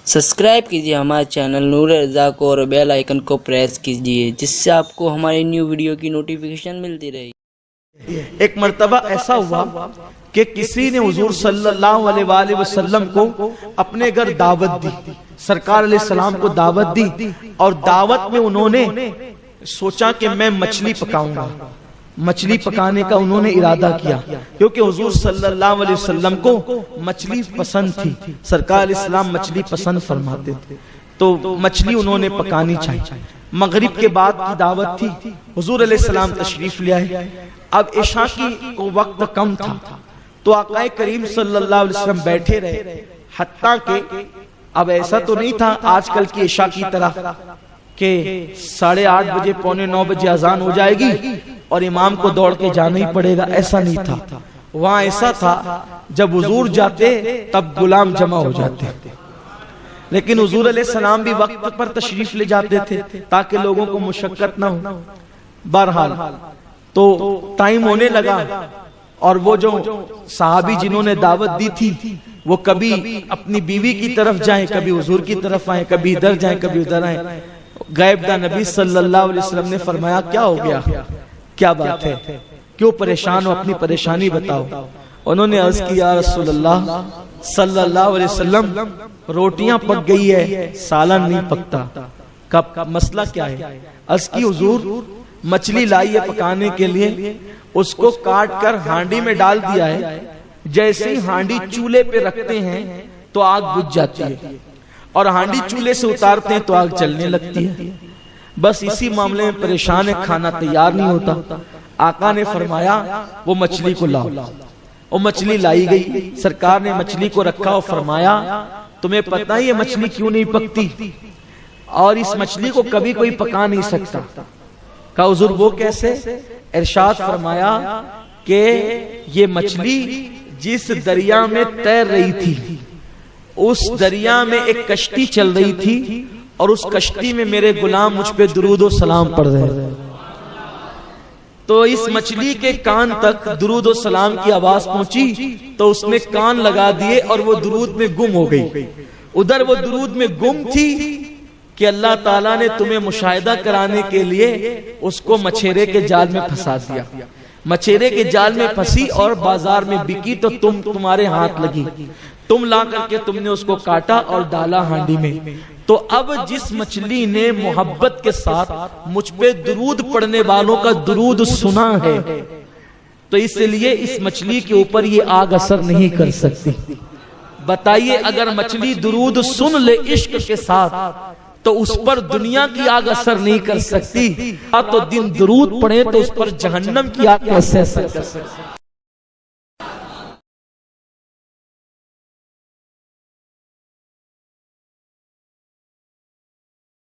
Subscribe कीजिए हमारे channel नूर रज़ा को और बेल आइकन को प्रेस कीजिए जिससे आपको हमारी न्यू वीडियो की नोटिफिकेशन मिलती रहे। एक मर्तबा ऐसा हुआ कि किसी ने हुजूर सल्लल्लाहु अलैहि वसल्लम को अपने घर दावत दी, सरकार अलैहिस्सलाम को दावत दी और दावत में उन्होंने सोचा कि मैं मछली पकाऊंगा। मछली पकाने का उन्होंने इरादा किया क्योंकि हुजूर सल्लल्लाहु अलैहि वसल्लम को मछली पसंद थी, सरकार अलैहिस्सलाम मछली पसंद फरमाते थे, तो मछली उन्होंने पकानी चाहिए। मगरिब के बाद की दावत थी, हुजूर अलैहिस्सलाम तशरीफ ले आए। अब इशा की को वक्त कम था तो आक़ाए करीम सल्लल्लाहु अलैहि वसल्लम बैठे रहे, हत्ता के अब ऐसा तो नहीं था आजकल की इशा की तरह कि 8:30 बजे 8:45 बजे अजान हो जाएगी और इमाम को दौड़ के जाना ही पड़ेगा, ऐसा नहीं था। वहां ऐसा था जब हुजूर जाते तब गुलाम जमा हो जाते, लेकिन हुजूर अलैहिस्सलाम भी वक्त पर तशरीफ ले जाते थे ताकि लोगों को मुशक्कत ना हो। बहरहाल तो टाइम होने लगा और वो जो सहाबी जिन्होंने दावत दी थी वो कभी अपनी बीवी की तरफ जाएं, कभी हुजूर की तरफ आए, कभी इधर जाएं, कभी उधर आए। गायबदा नबी सल्लल्लाहु अलैहि वसल्लम ने फरमाया, क्या हो गया, क्या बात है, क्यों परेशान हो, अपनी परेशानी बताओ। उन्होंने अर्ज किया, या रसूलल्लाह सल्लल्लाहु अलैहि वसल्लम रोटियां पक गई है, सालन नहीं पकता, कब मसला क्या है। अर्ज की, हुजूर मछली लाई है पकाने के लिए, उसको काट कर हांडी में डाल दिया है, जैसे ही हांडी चूल्हे पे रखते हैं तो आग बुझ जाती है और हांडी चूल्हे से उतारते हैं तो आग जलने लगती है। बस इसी मामले में परेशान है, खाना तैयार नहीं होता। आका ने फरमाया वो मछली को लाओ। वो मछली लाई गई, सरकार ने मछली को रखा और फरमाया, तुम्हें पता है ये मछली क्यों नहीं पकती और इस मछली को कभी कोई पका नहीं सकता। कहा हुजूर वो कैसे। इरशाद फरमाया कि ये मछली जिस दरिया में तैर रही थी उस दरिया में एक कश्ती चल रही थी और उस कश्ती में मेरे गुलाम मुझ पे दुरूद और सलाम पढ़ रहे थे, तो इस मछली के कान तक दुरूद और सलाम की आवाज पहुंची तो उसने कान लगा दिए और वो दुरूद में गुम हो गई। उधर वो दुरूद में गुम थी कि अल्लाह ताला ने तुम्हें मुशाहिदा कराने के लिए उसको मछेरे के जाल में फंसा दिया। मछेरे के जाल में फंसी और बाजार में बिकी तो तुम्हारे हाथ लगी, तुम ला करके तुमने उसको काटा और डाला हांडी में। तो अब जिस मछली ने मोहब्बत के साथ मुझ पे दुरूद पढ़ने वालों का दुरूद सुना है तो इसलिए इस मछली के ऊपर ये आग असर नहीं कर सकती। बताइए अगर मछली दुरूद सुन ले इश्क के साथ तो उस पर दुनिया की आग असर नहीं कर सकती, तो दिन दुरूद पढ़े तो उस पर जहन्नम की आग कैसे असर कर सकती।